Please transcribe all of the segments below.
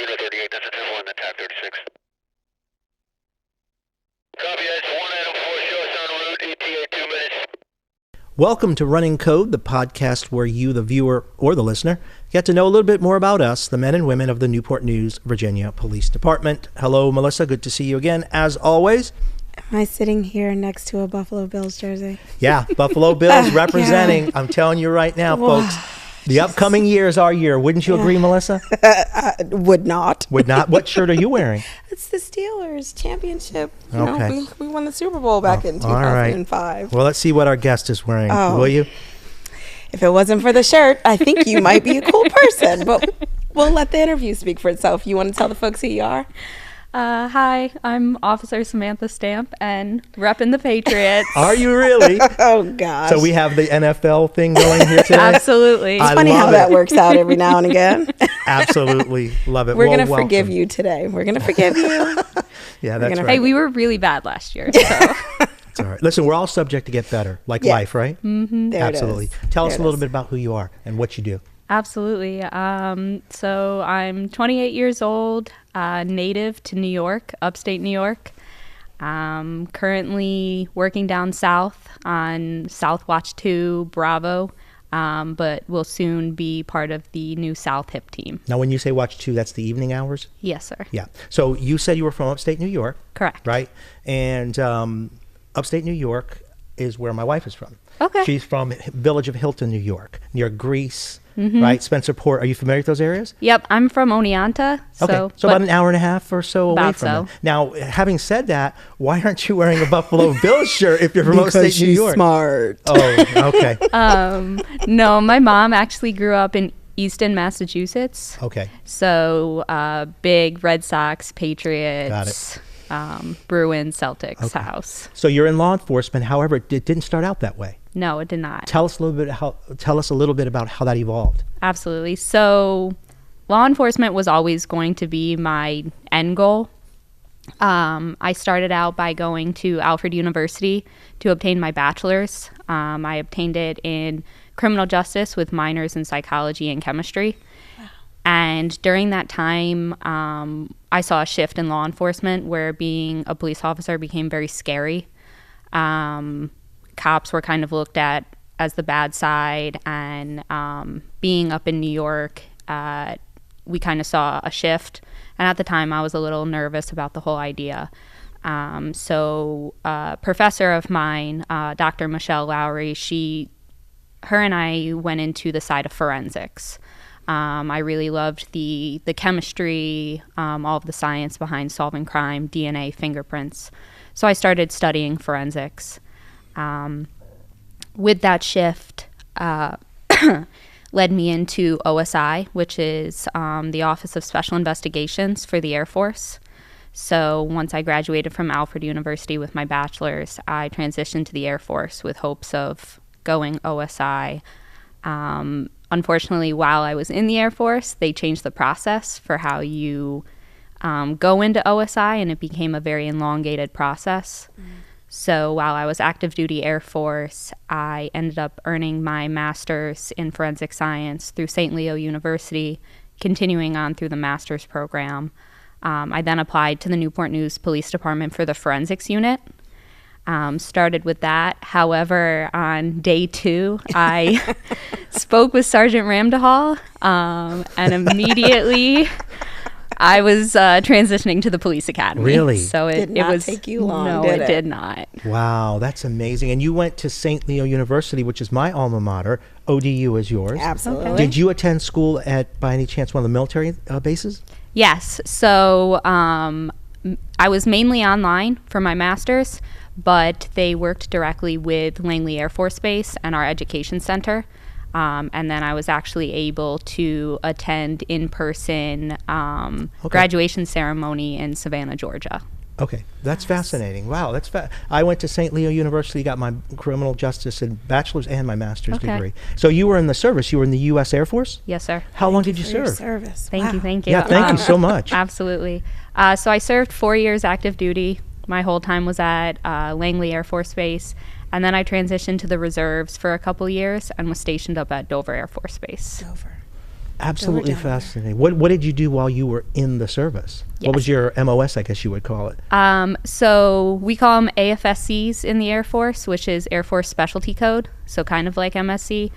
Unit 38, that's a 2-1, the TAC 36. Copy, that's 1 Adam 4, show us en route, ETA 2 minutes. Welcome to Running Code, the podcast where you, the viewer or the listener, get to know a little bit more about us, the men and women of the Newport News, Virginia Police Department. Hello, Melissa. Good to see you again, as always. Am I sitting here next to a Buffalo Bills jersey? Yeah, Buffalo Bills representing. Yeah. I'm telling you right now, folks, the upcoming year is our year. Wouldn't you agree, Melissa? Would not. Would not. What shirt are you wearing? It's the Steelers championship. Okay. We won the Super Bowl back in 2005. Right. Well, let's see what our guest is wearing. Will you? If it wasn't for the shirt, I think you might be a cool person. But we'll let the interview speak for itself. You want to tell the folks who you are? Hi, I'm Officer Samantha Stamp and repping the Patriots. Are you really? Oh, gosh. So we have the NFL thing going here today? Absolutely. It's funny how that works out every now and again. Absolutely. Love it. We're going to forgive you today. We're going to forgive you. Yeah, that's right. Hey, we were really bad last year, so. It's all right. Listen, we're all subject to get better, like life, right? Mm-hmm. Absolutely. Tell us a little bit about who you are and what you do. Absolutely. So I'm 28 years old, native to New York, upstate New York. Currently working down south on South Watch 2 Bravo, but will soon be part of the new South HIP team. Now, when you say Watch 2, that's the evening hours? Yes, sir. Yeah. So you said you were from upstate New York. Correct. Right? And upstate New York is where my wife is from. Okay. She's from Village of Hilton, New York, near Greece. Mm-hmm. Right, Spencerport. Are you familiar with those areas? Yep, I'm from Oneonta. So about an hour and a half or so away from them. Now, having said that, why aren't you wearing a Buffalo Bills shirt if you're from upstate New York? Smart. Oh, okay. No, my mom actually grew up in Easton, Massachusetts. Okay. So big Red Sox, Patriots. Got it. Bruins, Celtics house. So you're in law enforcement. However, it didn't start out that way. No, it did not. Tell us a little bit about how that evolved. Absolutely. So law enforcement was always going to be my end goal. I started out by going to Alfred University to obtain my bachelor's. I obtained it in criminal justice with minors in psychology and chemistry. And during that time, I saw a shift in law enforcement where being a police officer became very scary. Cops were kind of looked at as the bad side, and being up in New York, we kind of saw a shift. And at the time, I was a little nervous about the whole idea. So a professor of mine, Dr. Michelle Lowry, her and I went into the side of forensics. I really loved the chemistry, all of the science behind solving crime, DNA, fingerprints. So I started studying forensics. With that shift, led me into OSI, which is the Office of Special Investigations for the Air Force. So once I graduated from Alfred University with my bachelor's, I transitioned to the Air Force with hopes of going OSI. Unfortunately, while I was in the Air Force, they changed the process for how you go into OSI, and it became a very elongated process. So while I was active duty Air Force, I ended up earning my master's in forensic science through St. Leo University, continuing on through the master's program. I then applied to the Newport News Police Department for the forensics unit. Started with that. However, on day 2, I spoke with Sergeant Ramdahal, and immediately I was transitioning to the police academy. Really? So it did not take you long, no, did it did not. Wow, that's amazing. And you went to St. Leo University, which is my alma mater. ODU is yours. Absolutely. Okay. Did you attend school at, by any chance, one of the military bases? Yes. So I was mainly online for my master's, but they worked directly with Langley Air Force Base and our education center. And then I was actually able to attend in-person graduation ceremony in Savannah, Georgia. Okay, that's fascinating. Wow, I went to St. Leo University, got my criminal justice and bachelor's and my master's degree. So you were in the service. You were in the U.S. Air Force? Yes, sir. How long did you for your serve? service. Thank you. Yeah, thank you so much. Absolutely. So I served 4 years active duty. My whole time was at Langley Air Force Base. And then I transitioned to the reserves for a couple years and was stationed up at Dover Air Force Base. Dover. Absolutely down there. fascinating. What did you do while you were in the service? What was your MOS, I guess you would call it? So we call them AFSCs in the Air Force, which is Air Force Specialty Code, so kind of like MSC.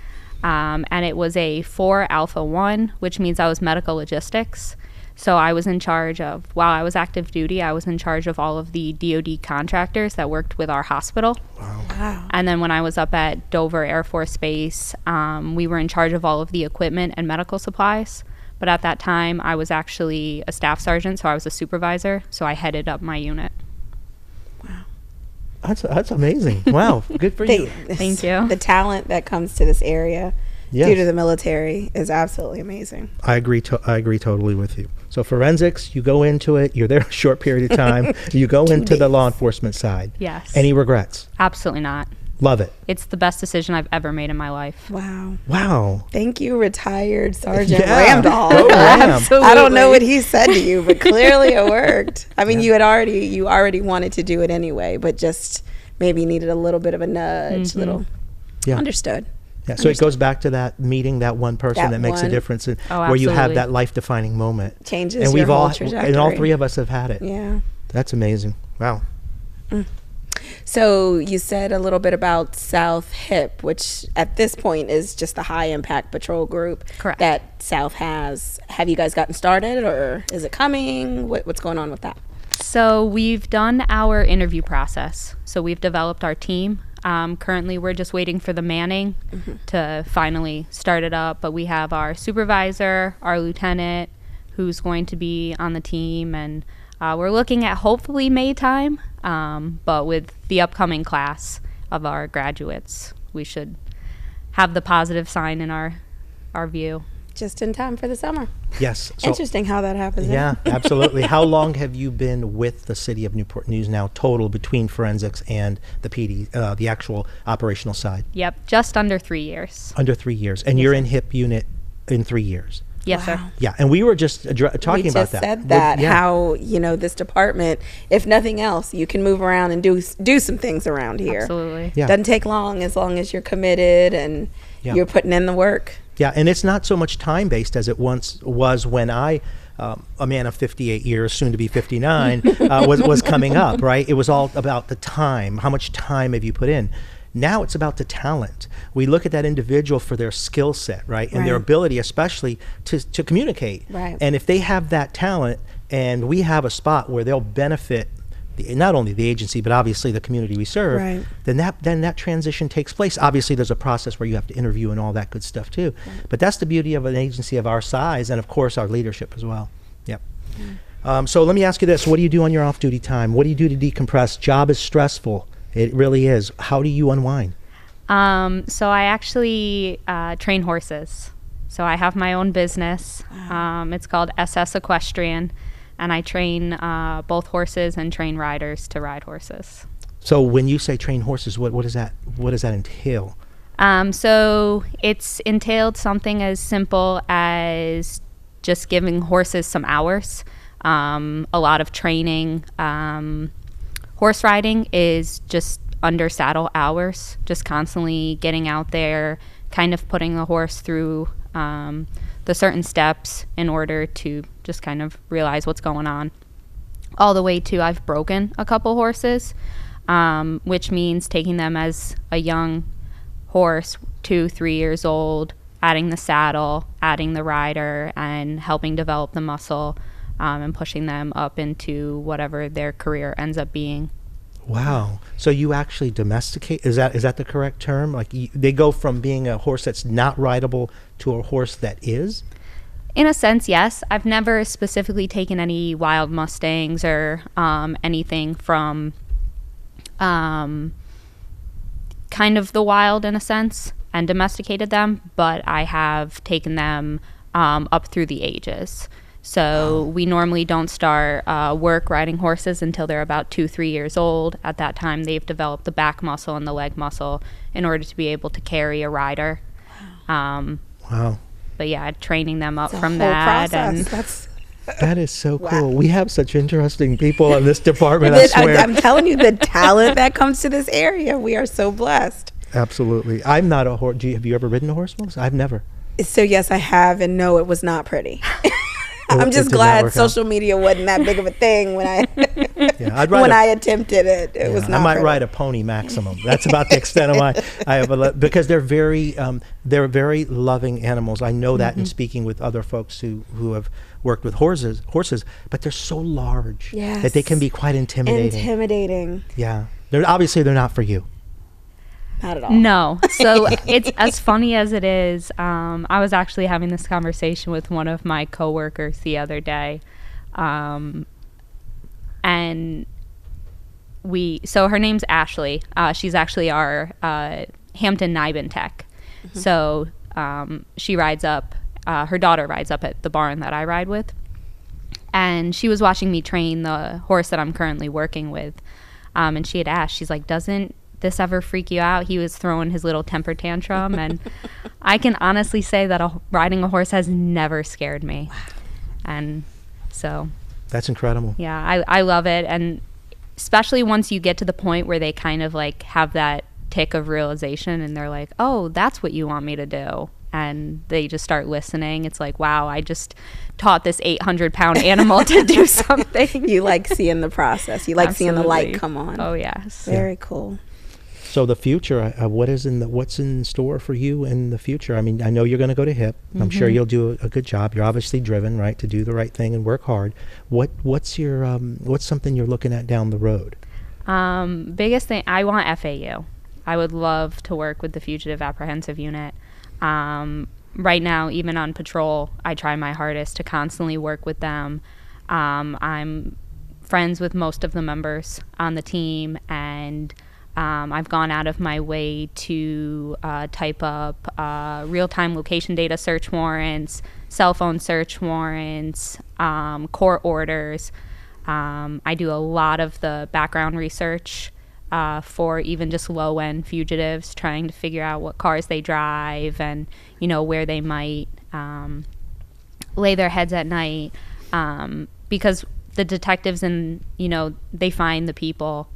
And it was a 4 Alpha 1, which means I was medical logistics. So I was in charge of, while I was active duty, I was in charge of all of the DoD contractors that worked with our hospital. Wow. And then when I was up at Dover Air Force Base, we were in charge of all of the equipment and medical supplies. But at that time, I was actually a staff sergeant, so I was a supervisor. So I headed up my unit. That's amazing. Wow, good for you. Thank you. The talent that comes to this area Yes. due to the military is absolutely amazing. I agree totally with you. So forensics, you go into it, you're there a short period of time, you go into the law enforcement side. Yes. Any regrets? Absolutely not. Love it. It's the best decision I've ever made in my life. Wow. Wow. Thank you, retired Sergeant Yeah. Ramdahl. Go Ram. Absolutely. I don't know what he said to you, but clearly it worked. I mean, you already wanted to do it anyway, but just maybe needed a little bit of a nudge, Yeah. Understood. Yeah, so it goes back to that meeting, that one person that makes a one. difference, and Oh, where you have absolutely. that life-defining moment. Changes And your we've whole all, trajectory. and all three of us have had it. Yeah. That's amazing. Wow. So you said a little bit about South HIP, which at this point is just the high impact patrol group Correct. that South has. Have you guys gotten started, or is it coming? What's going on with that? So we've done our interview process. So we've developed our team. Currently, we're just waiting for the manning to finally start it up. But we have our supervisor, our lieutenant, who's going to be on the team. And we're looking at hopefully May time. But with the upcoming class of our graduates, we should have the positive sign in our view. Just in time for the summer. Yes. So, Interesting how that happens. yeah, absolutely. How long have you been with the city of Newport News now, total, between forensics and the PD, the actual operational side? Yep, just under 3 years. Under 3 years. And you're in HIP unit in 3 years. Yes, sir. Wow. Yeah, and we were just talking We about just that. said that, Yeah. how, this department, if nothing else, you can move around and do some things around here. Absolutely. Yeah. Doesn't take long as you're committed and you're putting in the work. Yeah, and it's not so much time-based as it once was when I, a man of 58 years, soon to be 59, was coming up, right? It was all about the time. How much time have you put in? Now it's about the talent. We look at that individual for their skill set, right? And their Right. ability, especially to communicate. Right. And if they have that talent and we have a spot where they'll benefit not only the agency, but obviously the community we serve, Right. then that transition takes place. Obviously, there's a process where you have to interview and all that good stuff too. But that's the beauty of an agency of our size, and of course our leadership as well. Yep. So let me ask you this: what do you do on your off-duty time? What do you do to decompress? Job is stressful. It really is. How do you unwind? So I actually train horses. So I have my own business. It's called SS Equestrian, and I train both horses and train riders to ride horses. So when you say train horses, what does that entail? So it's entailed something as simple as just giving horses some hours. A lot of training. Horse riding is just under saddle hours, just constantly getting out there, kind of putting the horse through the certain steps in order to just kind of realize what's going on. All the way to I've broken a couple horses, which means taking them as a young horse, 2-3 years old, adding the saddle, adding the rider, and helping develop the muscle, and pushing them up into whatever their career ends up being. Wow. So you actually domesticate? Is that the correct term? Like they go from being a horse that's not rideable to a horse that is? In a sense, yes. I've never specifically taken any wild Mustangs or anything from kind of the wild in a sense and domesticated them, but I have taken them up through the ages. So we normally don't start work riding horses until they're about 2-3 years old. At that time, they've developed the back muscle and the leg muscle in order to be able to carry a rider. Wow. But yeah, training them up It's a from whole that. process. And That is so Wow. cool. We have such interesting people in this department, I swear. I'm telling you, the talent that comes to this area, we are so blessed. Absolutely. I'm not a horse. Have you ever ridden a horse, Melissa? I've never. So yes, I have, and no, it was not pretty. I'm It just did not glad work out. social media wasn't that big of a thing when I Yeah, I'd write when a- I attempted it. It was Yeah, not. I might pretty. ride a pony maximum. That's about the extent of my. I have because they're very loving animals. I know that in speaking with other folks who have worked with horses, but they're so large that they can be quite intimidating. Yeah, they're not for you. Not at all. No. So it's as funny as it is. I was actually having this conversation with one of my coworkers the other day. And so her name's Ashley. She's actually our Hampton Nibin tech. So she rides up, her daughter rides up at the barn that I ride with. And she was watching me train the horse that I'm currently working with. And she had asked, she's like, doesn't this ever freak you out? He was throwing his little temper tantrum. And I can honestly say that riding a horse has never scared me. And so... That's incredible. Yeah, I love it. And especially once you get to the point where they kind of like have that tick of realization and they're like, oh, that's what you want me to do. And they just start listening. It's like, wow, I just taught this 800-pound animal to do something. You like seeing the process. You like seeing the light Absolutely. come on. Oh, yes. Very cool. So the future, what's in store for you in the future? I mean, I know you're going to go to HIP. I'm sure you'll do a good job. You're obviously driven, right, to do the right thing and work hard. What's something you're looking at down the road? Biggest thing, I want FAU. I would love to work with the Fugitive Apprehensive Unit. Right now, even on patrol, I try my hardest to constantly work with them. I'm friends with most of the members on the team, and I've gone out of my way to type up real-time location data search warrants, cell phone search warrants, court orders. I do a lot of the background research for even just low-end fugitives, trying to figure out what cars they drive and, where they might lay their heads at night. Because the detectives they find the people.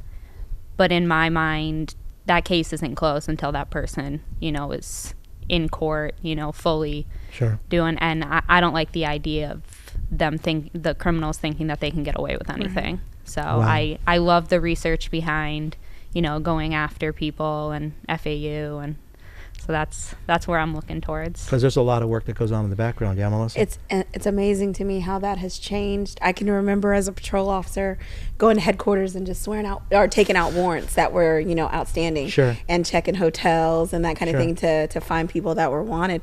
But in my mind, that case isn't closed until that person, is in court, fully doing. And I don't like the idea of the criminals thinking that they can get away with anything. Mm-hmm. So wow. I love the research behind, going after people and FAU, and so that's where I'm looking towards. Because there's a lot of work that goes on in the background, yeah, Melissa? It's amazing to me how that has changed. I can remember as a patrol officer going to headquarters and just swearing out or taking out warrants that were, outstanding. Sure. And checking hotels and that kind of thing to find people that were wanted.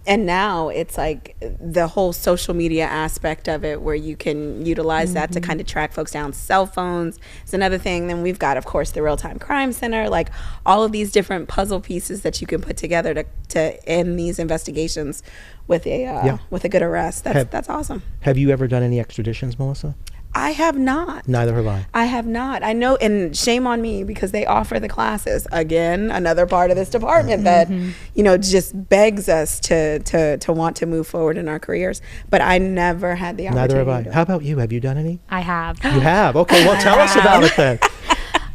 And now it's like the whole social media aspect of it where you can utilize that to kind of track folks down. Cell phones is another thing. Then we've got, of course, the Real-Time Crime Center, like all of these different puzzle pieces that you can put together to end these investigations with a good arrest. That's awesome. Have you ever done any extraditions, Melissa? I have not. Neither have I. I have not. I know, and shame on me because they offer the classes. Again, another part of this department that, just begs us to want to move forward in our careers. But I never had the opportunity. Neither have I. How about you? Have you done any? I have. You have? Okay, well, tell us about it then.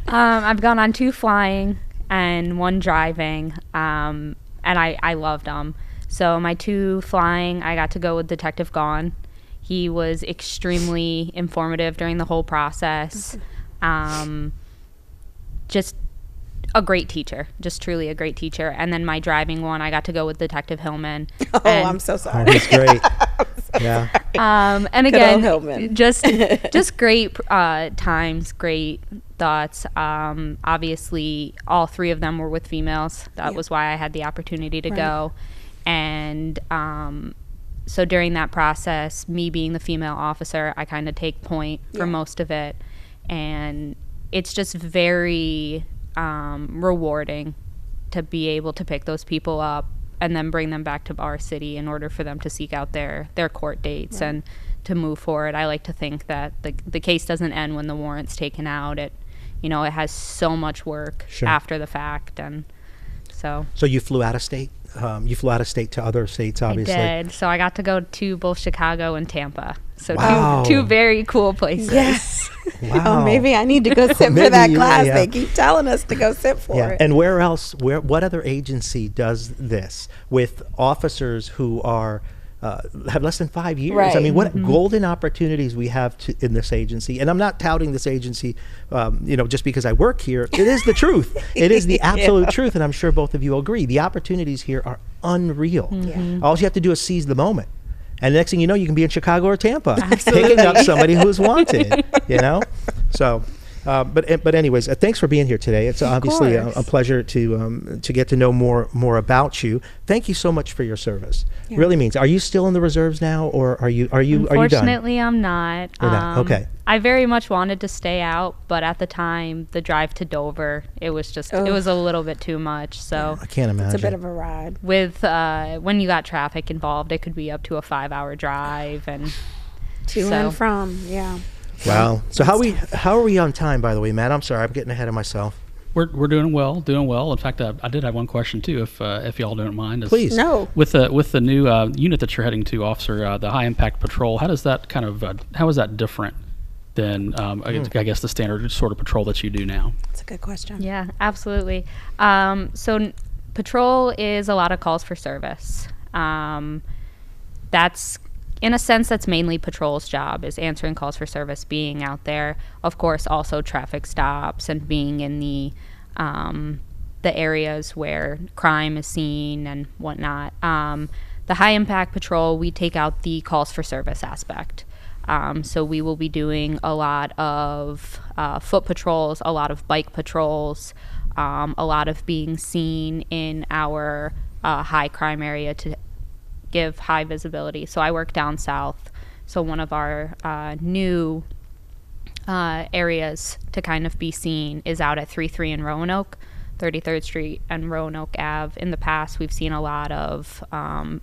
I've gone on 2 flying and 1 driving, and I loved them. So my 2 flying, I got to go with Detective Gone. He was extremely informative during the whole process. Just a great teacher, just truly a great teacher. And then my driving one, I got to go with Detective Hillman. Oh, I'm so sorry. Oh, he's great. Yeah. And again, Hillman. just great times, great thoughts. Obviously, all 3 of them were with females. That was why I had the opportunity to go. And so during that process, me being the female officer, I kind of take point for most of it. And it's just very rewarding to be able to pick those people up and then bring them back to our city in order for them to seek out their court dates and to move forward. I like to think that the case doesn't end when the warrant's taken out. It has so much work after the fact. And so you flew out of state? You flew out of state to other states, obviously. I did. So I got to go to both Chicago and Tampa. So Wow. two very cool places. Yes. Wow. Oh, maybe I need to go sit for Maybe, that yeah, class. yeah. They keep telling us to go sit for Yeah. it. And where else? What other agency does this with officers who are have less than 5 years? I Right. mean, what golden opportunities we have in this agency. And I'm not touting this agency, just because I work here. It is the truth. It is the absolute truth. And I'm sure both of you will agree. The opportunities here are unreal. Yeah. All you have to do is seize the moment. And the next thing you know, you can be in Chicago or Tampa, picking up somebody who's wanted, So, but anyways, thanks for being here today. It's obviously a course. pleasure to get to know more about you. Thank you so much for your service. Yeah. Really means. Are you still in the reserves now, or are you done? Unfortunately, I'm not. You're not. Okay. I very much wanted to stay out, but at the time, the drive to Dover, it was a little bit too much. So I can't imagine. It's a bit of a ride. with when you got traffic involved, it could be up to a 5-hour drive, and To so- and from, yeah. Wow. So how are we on time, by the way, Matt? I'm sorry, I'm getting ahead of myself. We're doing well. In fact, I did have one question too, if y'all don't mind. Please. No. With the new unit that you're heading to, officer, the high impact patrol, how does that how is that different than I guess the standard sort of patrol that you do now? That's a good question. Yeah, absolutely. Patrol is a lot of calls for service. That's, in a sense, that's mainly patrol's job, is answering calls for service, being out there. Of course, also traffic stops and being in the areas where crime is seen and whatnot. The high impact patrol, we take out the calls for service aspect. So we will be doing a lot of foot patrols, a lot of bike patrols, a lot of being seen in our high crime area to give high visibility. So I work down south. So one of our new areas to kind of be seen is out at 33 in Roanoke, 33rd Street and Roanoke Ave. In the past, we've seen a lot of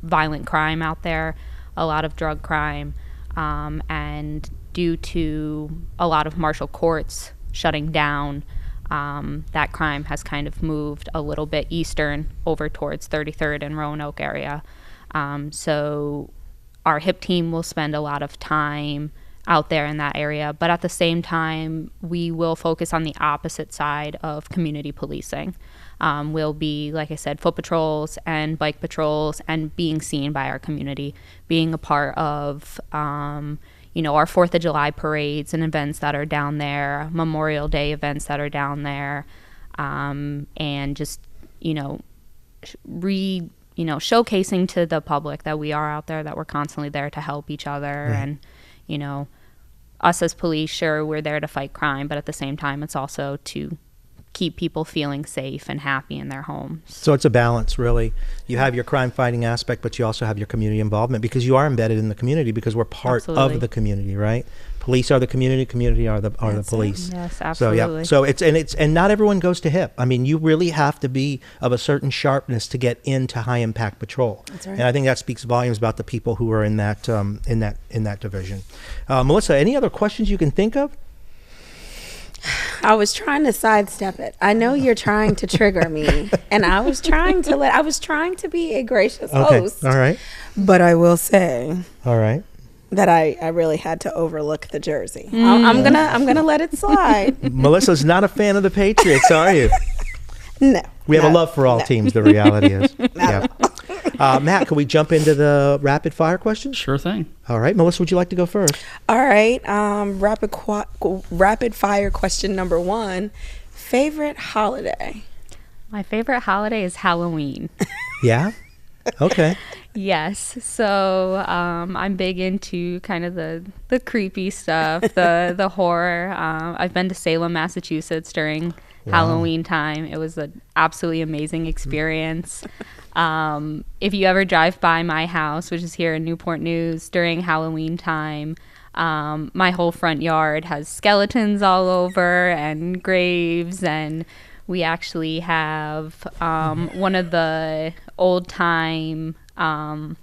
violent crime out there, a lot of drug crime. And due to a lot of martial courts shutting down, that crime has kind of moved a little bit eastern over towards 33rd and Roanoke area. So our HIP team will spend a lot of time out there in that area, but at the same time, we will focus on the opposite side of community policing. Will be, like I said, foot patrols and bike patrols and being seen by our community, being a part of, our 4th of July parades and events that are down there, Memorial Day events that are down there, and just, showcasing to the public that we are out there, that we're constantly there to help each other. Right. And, us as police, sure, we're there to fight crime, but at the same time, it's also to keep people feeling safe and happy in their homes. So it's a balance, really. You have your crime fighting aspect, but you also have your community involvement because you are embedded in the community because we're part Absolutely. of the community, right? Police are the community are the police. Yes, So absolutely. yeah. So it's not everyone goes to HIP. I mean, you really have to be of a certain sharpness to get into high impact patrol. That's right. And I think that speaks volumes about the people who are in that division. Melissa, any other questions you can think of? I was trying to sidestep it. I know you're trying to trigger me, and I was trying to be a gracious host. All right. But I will say All right. that I really had to overlook the jersey. I'm gonna let it slide. Melissa's not a fan of the Patriots, are you? No. We have a no, love for all no. teams, the reality is. Yeah. Matt, can we jump into the rapid fire questions? Sure thing. All right. Melissa, would you like to go first? All right. Rapid fire question number 1. Favorite holiday? My favorite holiday is Halloween. Yeah? Okay. Yes. So I'm big into kind of the creepy stuff, the horror. I've been to Salem, Massachusetts during Halloween time. It was an absolutely amazing experience. If you ever drive by my house, which is here in Newport News, during Halloween time, my whole front yard has skeletons all over and graves, and we actually have one of the old time, I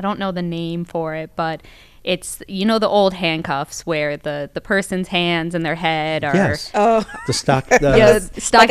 don't know the name for it, but it's, the old handcuffs where the person's hands and their head are... Yes. Oh, The stock. like a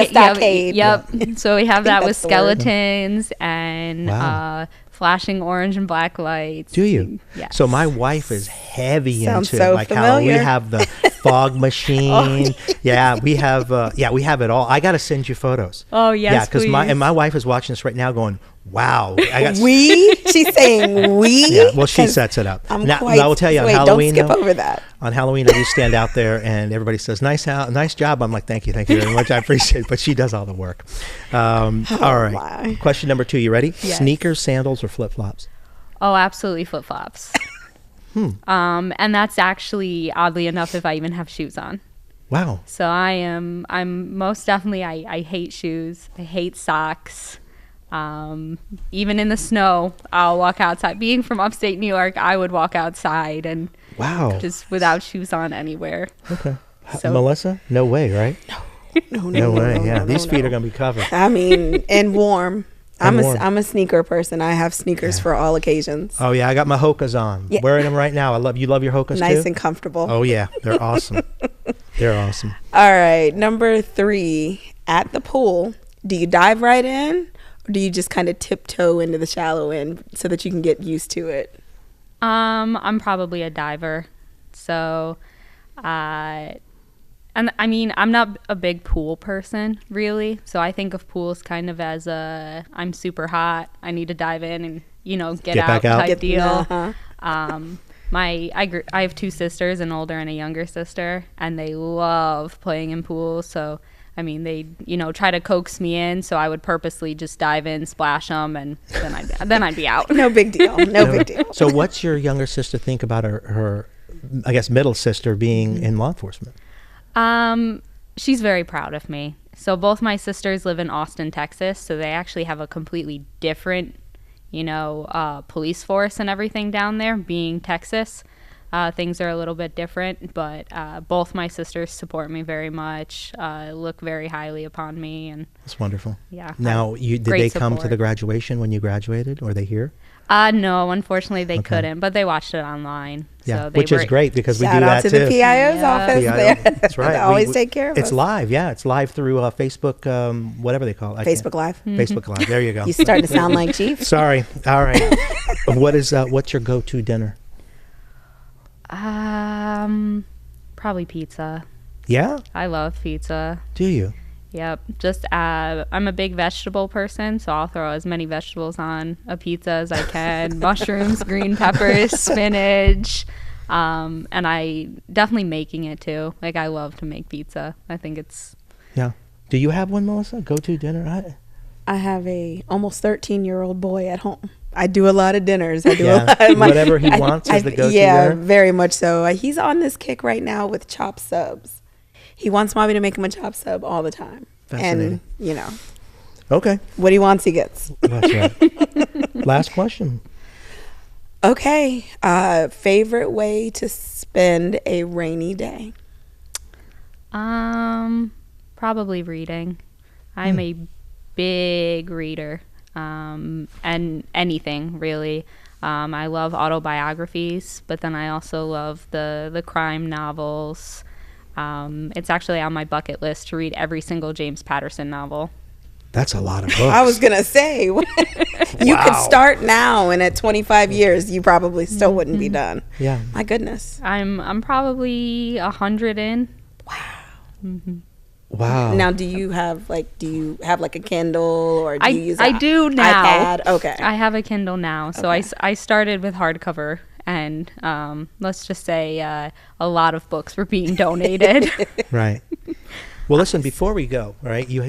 stockade. Yep. So we have that with that's the word. skeletons and Wow. flashing orange and black lights. Do you? Yes. So my wife is heavy Sounds into so like how we familiar. have the fog machine. Yeah, we have it all. I got to send you photos. Oh, yes, Yeah, because my please. wife is watching this right now, going, "Wow, I got." We? She's saying we? Yeah, well, she 'Cause sets it up. I'm Now, quite, I will tell you on wait, Halloween. don't skip though, over that. On Halloween, I do stand out there, and everybody says, "Nice job." I'm like, "Thank you very much. I appreciate it." But she does all the work. All right. my. Question number 2. You ready? Yes. Sneakers, sandals, or flip flops? Oh, absolutely flip-flops. And that's actually, oddly enough, if I even have shoes on. Wow. So I'm most definitely, I hate shoes. I hate socks. Even in the snow, I'll walk outside. Being from upstate New York, I would walk outside and Wow. just without shoes on anywhere. Okay. So- Melissa? No way, right? No way. Yeah, these feet are going to be covered. I mean, and warm. And warm. I'm a sneaker person. I have sneakers for all occasions. Oh yeah, I got my Hokas on. Yeah. Wearing them right now. You love your Hokas Nice too? and comfortable. Oh yeah, they're awesome. They're awesome. All right, number 3, at the pool, do you dive right in, or do you just kind of tiptoe into the shallow end so that you can get used to it? I'm probably a diver. So, and I mean, I'm not a big pool person, really. So I think of pools kind of as I'm super hot. I need to dive in and, get out back out. type deal. Uh-huh. I have 2 sisters, an older and a younger sister, and they love playing in pools. So, I mean, they, try to coax me in. So I would purposely just dive in, splash them, and then I'd be out. No big deal. No big deal. So what's your younger sister think about her I guess, middle sister being in law enforcement? She's very proud of me. So both my sisters live in Austin, Texas. So they actually have a completely different, police force and everything down there. Being Texas, things are a little bit different. But both my sisters support me very much. Look very highly upon me, and That's wonderful. yeah. Now, did great they come to support. the graduation when you graduated? Or they here? No, unfortunately they Okay. couldn't. But they watched it online. Yeah, so they which is were- great because we Shout do out that to too. the PIO's Yeah. office PIO, there. That's right. They always take care of It's us. live. Yeah, it's live through Facebook, whatever they call it. Facebook Live. Facebook Live. There you go. You starting to sound like Chief. Sorry. All right. What's your go-to dinner? Probably pizza. Yeah? I love pizza. Do you? Yep. Just I'm a big vegetable person, so I'll throw as many vegetables on a pizza as I can. Mushrooms, green peppers, spinach. And I definitely making it too. Like, I love to make pizza. I think it's Yeah. Do you have one, Melissa? Go-to dinner? I have a almost 13-year-old boy at home. I do a lot of dinners. I do Yeah. a lot of Whatever he wants is the go-to Yeah, dinner? very much so. He's on this kick right now with chop subs. He wants mommy to make him a chop sub all the time. Fascinating. And, Okay. what he wants, he gets. That's right. Last question. Okay. Favorite way to spend a rainy day? probably reading. I'm a big reader, and anything really. I love autobiographies, but then I also love the crime novels. It's actually on my bucket list to read every single James Patterson novel. That's a lot of books. I was going to say, you could start now, and at 25 years, you probably still wouldn't be done. Yeah. My goodness. I'm probably 100 in. Wow. Now, do you have like a Kindle, or do you use I do now. iPad? Okay. I have a Kindle now. So Okay. I started with hardcover, and let's just say a lot of books were being donated. Right. Well, listen, before we go, right, you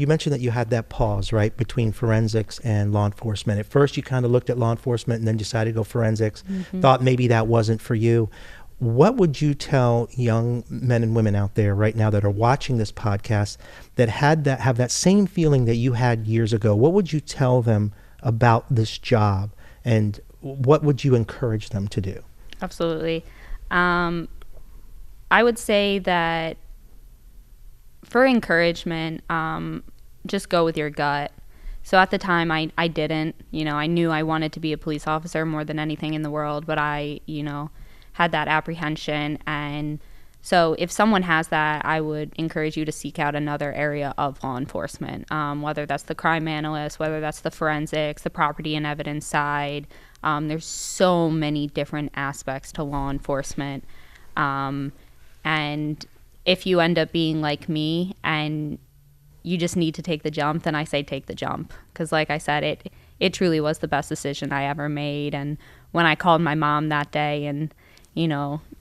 mentioned that you had that pause, right, between forensics and law enforcement. At first, you kind of looked at law enforcement and then decided to go forensics, thought maybe that wasn't for you. What would you tell young men and women out there right now that are watching this podcast that have that same feeling that you had years ago? What would you tell them about this job, and what would you encourage them to do? Absolutely. I would say that for encouragement, just go with your gut. So at the time, I didn't. I knew I wanted to be a police officer more than anything in the world, but I, had that apprehension, and So if someone has that, I would encourage you to seek out another area of law enforcement, whether that's the crime analyst, whether that's the forensics, the property and evidence side. There's so many different aspects to law enforcement. And if you end up being like me and you just need to take the jump, then I say take the jump. Because like I said, it truly was the best decision I ever made. And when I called my mom that day and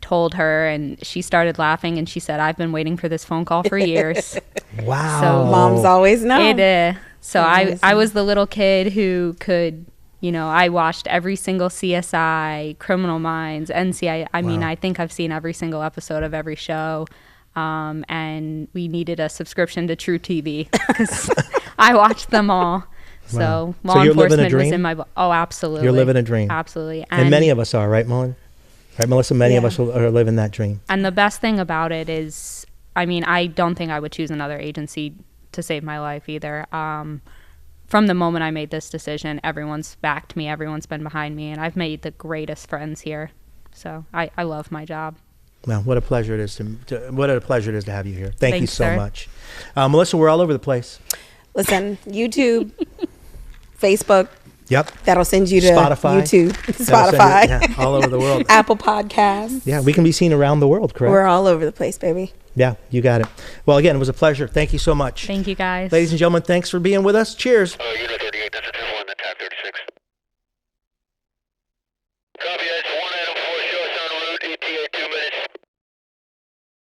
told her, and she started laughing and she said, I've been waiting for this phone call for years. Wow. So Moms always know. I was the little kid who could, I watched every single CSI, Criminal Minds, NCI. I mean, I think I've seen every single episode of every show. And we needed a subscription to True TV because I watched them all. So law enforcement was in my oh, absolutely. You're living a dream. Absolutely. And many of us are, right, Melissa? Right, Melissa? Many of us are living that dream. And the best thing about it is, I mean, I don't think I would choose another agency to save my life either. From the moment I made this decision, everyone's backed me, everyone's been behind me, and I've made the greatest friends here. So I love my job. Well, what a pleasure it is to have you here. Thank you Thanks, so sir. much. Melissa, we're all over the place. Listen, YouTube, Facebook. Yep. That'll send you to Spotify. YouTube, That'll Spotify, send you- all over the world. Apple Podcasts. Yeah, we can be seen around the world, correct? We're all over the place, baby. Yeah, you got it. Well, again, it was a pleasure. Thank you so much. Thank you, guys. Ladies and gentlemen, thanks for being with us. Cheers. Unit 38, this is